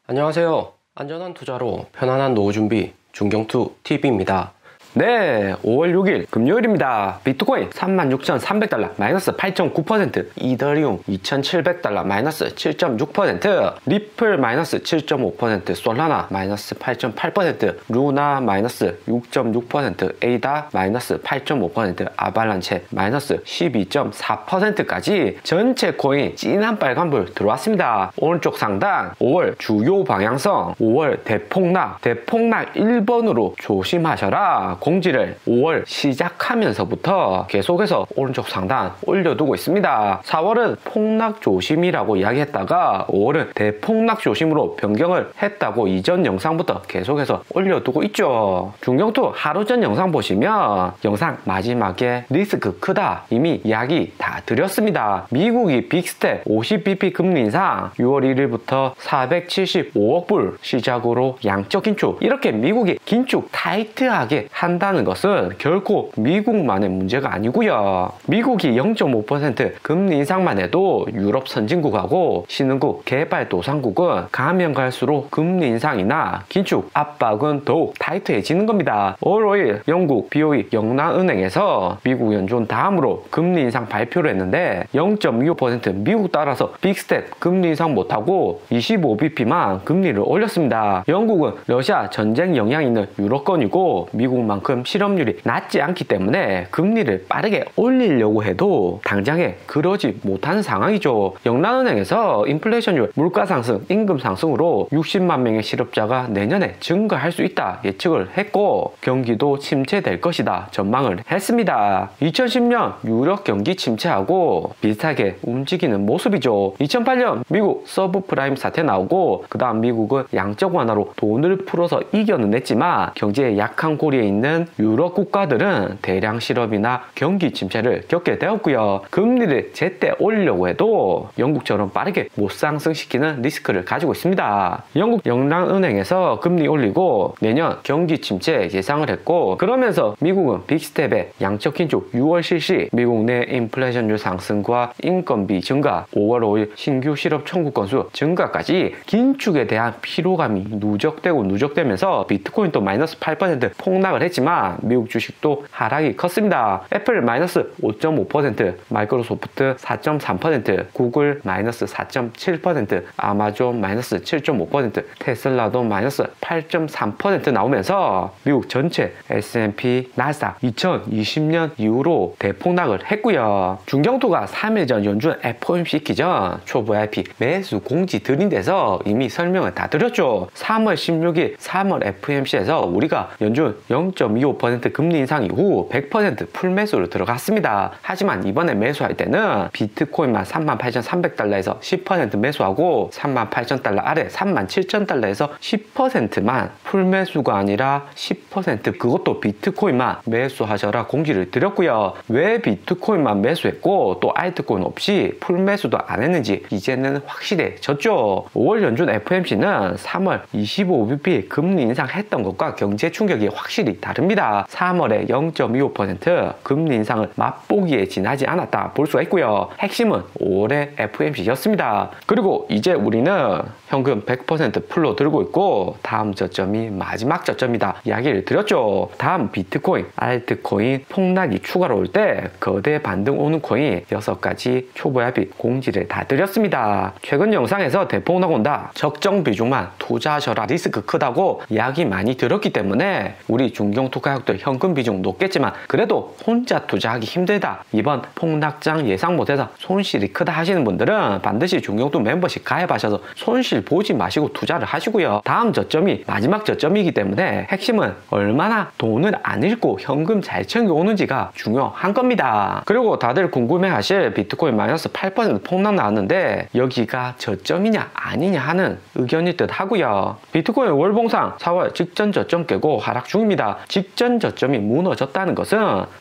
안녕하세요. 안전한 투자로 편안한 노후 준비 중경투TV입니다. 네, 5월 6일 금요일입니다. 비트코인 36,300달러 마이너스 8.9%, 이더리움 2,700달러 마이너스 7.6%, 리플 마이너스 7.5%, 솔라나 마이너스 8.8%, 루나 마이너스 6.6%, 에이다 마이너스 8.5%, 아발란체 마이너스 12.4%까지 전체 코인 진한 빨간불 들어왔습니다. 오른쪽 상단 5월 주요 방향성, 5월 대폭락 1번으로 조심하셔라 공지를 5월 시작하면서부터 계속해서 오른쪽 상단 올려두고 있습니다. 4월은 폭락 조심이라고 이야기했다가 5월은 대폭락 조심으로 변경을 했다고 이전 영상부터 계속해서 올려두고 있죠. 중경투 하루 전 영상 보시면 영상 마지막에 리스크 크다 이미 이야기 다 드렸습니다. 미국이 빅스텝 50bp 금리 인상 6월 1일부터 475억 불 시작으로 양적 긴축, 이렇게 미국이 긴축 타이트하게 한다는 것은 결코 미국만의 문제가 아니고요. 미국이 0.5% 금리 인상만 해도 유럽 선진국하고 신흥국 개발도상국은 가면 갈수록 금리 인상이나 긴축 압박은 더욱 타이트해지는 겁니다. 5월 5일 영국 BOE 영란은행에서 미국 연준 다음으로 금리 인상 발표를 했는데 0.25% 미국 따라서 빅스텝 금리 인상 못하고 25bp만 금리를 올렸습니다. 영국은 러시아 전쟁 영향이 있는 유럽권이고 미국만큼 실업률이 낮지 않기 때문에 금리를 빠르게 올리려고 해도 당장에 그러지 못하는 상황이죠. 영란은행에서 인플레이션율, 물가 상승, 임금 상승으로 60만 명의 실업자가 내년에 증가할 수 있다 예측을 했고 경기도 침체될 것이다 전망을 했습니다. 2010년 유럽 경기 침체하고 비슷하게 움직이는 모습이죠. 2008년 미국 서브프라임 사태 나오고 그 다음 미국은 양적 완화로 돈을 풀어서 이겨는 냈지만 경제에 약한 고리에 있는 유럽 국가들은 대량 실업이나 경기 침체를 겪게 되었고요. 금리를 제때 올리려고 해도 영국처럼 빠르게 못 상승시키는 리스크를 가지고 있습니다. 영국 영란은행에서 금리 올리고 내년 경기 침체 예상을 했고, 그러면서 미국은 빅스텝의 양적 긴축 6월 실시, 미국 내 인플레이션율 상승과 인건비 증가, 5월 5일 신규 실업 청구 건수 증가까지 긴축에 대한 피로감이 누적되면서 비트코인도 마이너스 8% 폭락을 했지만 미국 주식도 하락이 컸습니다. 애플 마이너스 5.5%, 마이크로소프트 4.3%, 구글 마이너스 4.7%, 아마존 마이너스 7.5%, 테슬라도 마이너스 8.3% 나오면서 미국 전체 S&P, 나스닥 2020년 이후로 대폭락을 했고요. 중경투가 3일 전 연준 FOMC 있기 전 초보 IP 매수 공지 드린 데서 이미 설명을 다 드렸죠. 3월 16일 3월 FOMC에서 우리가 연준 0.25% 금리 인상 이후 100% 풀매수로 들어갔습니다. 하지만 이번에 매수할 때는 비트코인만 38,300달러에서 10% 매수하고 38,000달러 아래 37,000달러에서 10%만 풀매수가 아니라 10%, 그것도 비트코인만 매수하셔라 공지를 드렸고요. 왜 비트코인만 매수했고 또 알트코인 없이 풀매수도 안 했는지 이제는 확실해졌죠. 5월 연준 FOMC는 3월 25bp 금리 인상했던 것과 경제 충격이 확실히 다릅니다. 3월에 0.25% 금리 인상을 맛보기에 지나지 않았다 볼 수가 있고요. 핵심은 5월의 FOMC였습니다. 그리고 이제 우리는 현금 100% 풀로 들고 있고 다음 저점이 마지막 저점이다 이야기를 드렸죠. 다음 비트코인, 알트코인 폭락이 추가로 올 때 거대 반등 오는 코인 6가지 초보 IP 공지를 다 드렸습니다. 최근 영상에서 대폭락 온다, 적정 비중만 투자하셔라, 리스크 크다고 이야기 많이 들었기 때문에 우리 중경투 가격들 현금 비중 높겠지만 그래도 혼자 투자하기 힘들다, 이번 폭락장 예상 못해서 손실이 크다 하시는 분들은 반드시 중경투 멤버십 가입하셔서 손실 보지 마시고 투자를 하시고요. 다음 저점이 마지막 저점이기 때문에 핵심은 얼마나 돈을 안 잃고 현금 잘 챙겨오는지가 중요한 겁니다. 그리고 다들 궁금해하실 비트코인 마이너스 8% 폭락 나왔는데 여기가 저점이냐 아니냐 하는 의견일 듯 하고요. 비트코인 월봉상 4월 직전 저점 깨고 하락 중입니다. 직전 저점이 무너졌다는 것은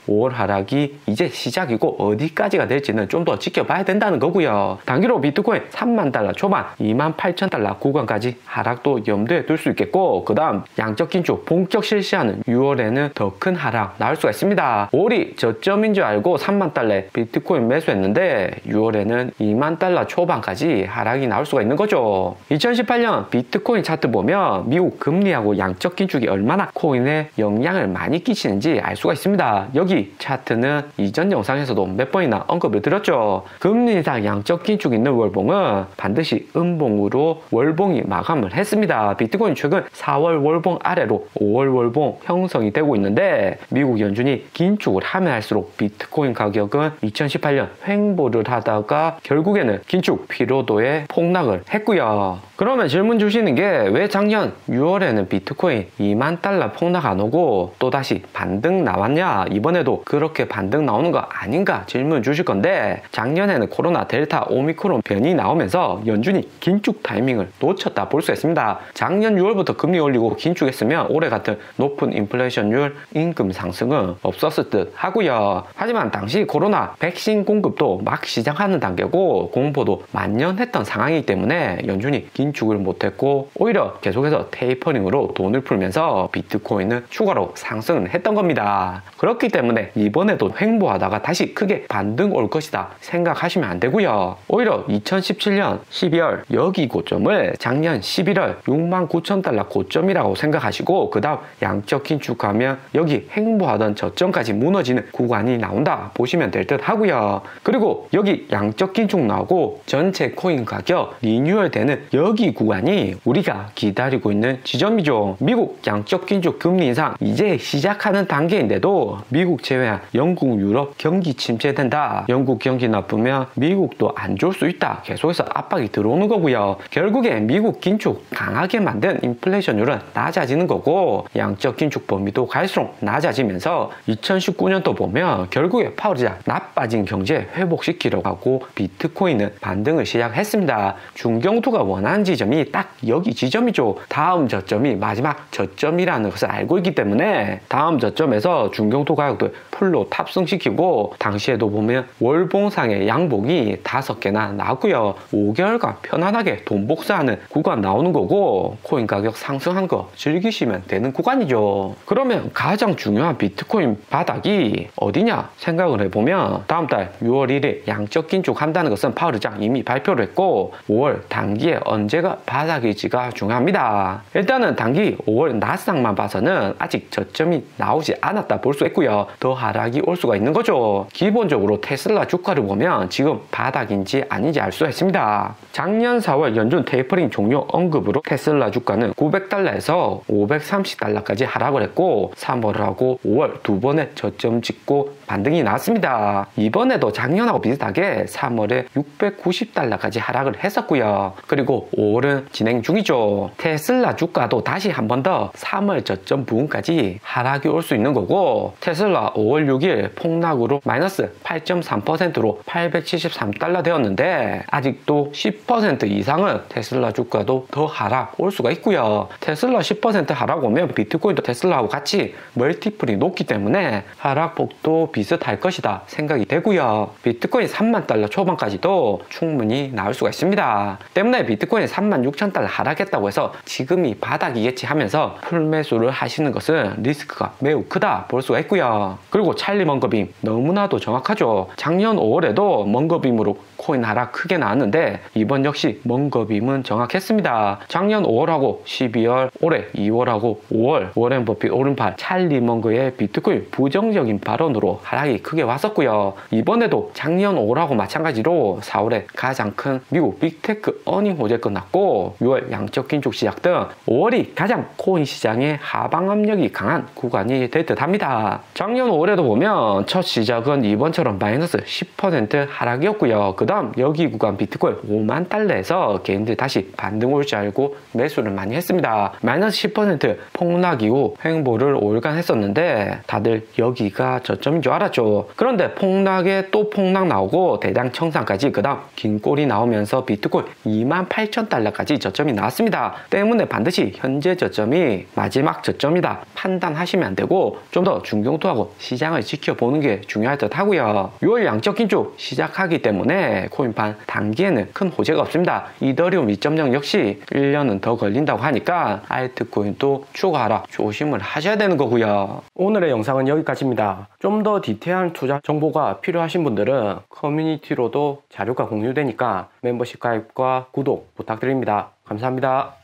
5월 하락이 이제 시작이고 어디까지가 될지는 좀 더 지켜봐야 된다는 거고요. 단기로 비트코인 3만 달러 초반 28,000달러 구간까지 하락도 염두에 둘 수 있겠고, 그 다음 양적 긴축 본격 실시하는 6월에는 더 큰 하락 나올 수가 있습니다. 5월이 저점인 줄 알고 3만 달러에 비트코인 매수했는데 6월에는 2만 달러 초반까지 하락이 나올 수가 있는 거죠. 2018년 비트코인 차트 보면 미국 금리하고 양적 긴축이 얼마나 코인에 영향을 많이 끼치는지 알 수가 있습니다. 여기 차트는 이전 영상에서도 몇 번이나 언급을 드렸죠. 금리 인상 양적 긴축 있는 월봉은 반드시 음봉으로 월봉이 마감을 했습니다. 비트코인 최근 4월 월봉 아래로 5월 월봉 형성이 되고 있는데, 미국 연준이 긴축을 하면 할수록 비트코인 가격은 2018년 횡보를 하다가 결국에는 긴축 피로도에 폭락을 했고요. 그러면 질문 주시는 게 왜 작년 6월에는 비트코인 2만 달러 폭락 안 오고 또다시 반등 나왔냐, 이번에도 그렇게 반등 나오는 거 아닌가 질문 주실 건데, 작년에는 코로나 델타 오미크론 변이 나오면서 연준이 긴축 타이밍을 놓쳤다 볼 수 있습니다. 작년 6월부터 금리 올리고 긴축했으면 올해 같은 높은 인플레이션율, 임금 상승은 없었을 듯 하고요. 하지만 당시 코로나 백신 공급도 막 시작하는 단계고 공포도 만연했던 상황이기 때문에 연준이 긴축을 못했고 오히려 계속해서 테이퍼링으로 돈을 풀면서 비트코인은 추가로 상승을 했던 겁니다. 그렇기 때문에 이번에도 횡보하다가 다시 크게 반등 올 것이다 생각하시면 안 되고요. 오히려 2017년 12월 여기 고점을 작년 11월 69,000달러 고점이라고 생각하시고, 그 다음 양적 긴축하면 여기 횡보하던 저점까지 무너지는 구간이 나온다 보시면 될 듯 하고요. 그리고 여기 양적 긴축 나오고 전체 코인 가격 리뉴얼 되는 여기 구간이 우리가 기다리고 있는 지점이죠. 미국 양적 긴축 금리 인상 이제 시작하는 단계인데도 미국 제외한 영국, 유럽 경기 침체된다, 영국 경기 나쁘면 미국도 안 좋을 수 있다, 계속해서 압박이 들어오는 거고요. 결국에 미국 긴축 강하게 만든 인플레이션율은 낮아지는 거고 양적 긴축 범위도 갈수록 낮아지면서 2019년도 보면 결국에 파월이 나빠진 경제 회복시키려고 하고 비트코인은 반등을 시작했습니다. 중경투가 원하는 지점이 딱 여기 지점이죠. 다음 저점이 마지막 저점이라는 것을 알고 있기 때문에 다음 저점에서 중경투 가격도 풀로 탑승시키고, 당시에도 보면 월봉상의 양봉이 5개나 나왔고요. 5개월간 편안하게 돈 복사하는 구간 나오는 거고 코인 가격 상승한 거 즐기시면 되는 구간이죠. 그러면 가장 중요한 비트코인 바닥이 어디냐 생각을 해보면 다음 달 6월 1일 양적 긴축 한다는 것은 파월 의장 이미 발표를 했고 5월 단기에 언제가 바닥일지가 중요합니다. 일단은 단기 5월 나스닥만 봐서는 아직 저점이 나오지 않았다 볼 수 있고요. 더 하락이 올 수가 있는 거죠. 기본적으로 테슬라 주가를 보면 지금 바닥인지 아닌지 알 수가 있습니다. 작년 4월 연준 테이퍼링 종료 언급으로 테슬라 주가는 900달러에서 530달러까지 하락을 했고 3월하고 5월 두 번의 저점 찍고 반등이 나왔습니다. 이번에도 작년하고 비슷하게 3월에 690달러까지 하락을 했었고요. 그리고 5월은 진행 중이죠. 테슬라 주가도 다시 한 번 더 3월 저점 부근까지 하락이 올 수 있는 거고, 테슬라 5월 6일 폭락으로 마이너스 8.3%로 873달러 되었는데 아직도 10% 이상은 테슬라 주가도 더 하락 올 수가 있고요. 테슬라 10% 하락 오면 비트코인도 테슬라하고 같이 멀티플이 높기 때문에 하락폭도 비슷할 것이다 생각이 되고요. 비트코인 3만 달러 초반까지도 충분히 나올 수가 있습니다. 때문에 비트코인 36,000달러 하락했다고 해서 지금이 바닥이겠지 하면서 풀매수를 하시는 것은 리스크가 매우 크다 볼 수가 있고요. 그리고 찰리 먼거빔 너무나도 정확하죠. 작년 5월에도 먼거빔으로 코인 하락 크게 나왔는데 이번 역시 먼거빔은 정확했습니다. 작년 5월하고 12월, 올해 2월하고 5월 워렌 버핏 오른팔 찰리 먼거의 비트코인 부정적인 발언으로 하락이 크게 왔었고요. 이번에도 작년 5월하고 마찬가지로 4월에 가장 큰 미국 빅테크 어닝 호재 끝났고 6월 양적 긴축 시작 등 5월이 가장 코인 시장의 하방 압력이 강한 구간이 될 듯 합니다. 작년 5월에 그래도 보면 첫 시작은 이번처럼 마이너스 10% 하락이었고요. 그 다음 여기 구간 비트코인 5만 달러에서 개인들 다시 반등 올 줄 알고 매수를 많이 했습니다. 마이너스 10% 폭락 이후 횡보를 5일간 했었는데 다들 여기가 저점인 줄 알았죠. 그런데 폭락에 또 폭락 나오고 대량 청산까지, 그 다음 긴 꼬리 나오면서 비트코인 28,000달러까지 저점이 나왔습니다. 때문에 반드시 현재 저점이 마지막 저점이다 판단하시면 안 되고 좀 더 중경투하고 시장을 지켜보는 게 중요할 듯 하고요. 6월 양적 긴축 시작하기 때문에 코인판 단기에는 큰 호재가 없습니다. 이더리움 2.0 역시 1년은 더 걸린다고 하니까 알트코인도 추가하라 조심을 하셔야 되는 거고요. 오늘의 영상은 여기까지입니다. 좀 더 디테일한 투자 정보가 필요하신 분들은 커뮤니티로도 자료가 공유되니까 멤버십 가입과 구독 부탁드립니다. 감사합니다.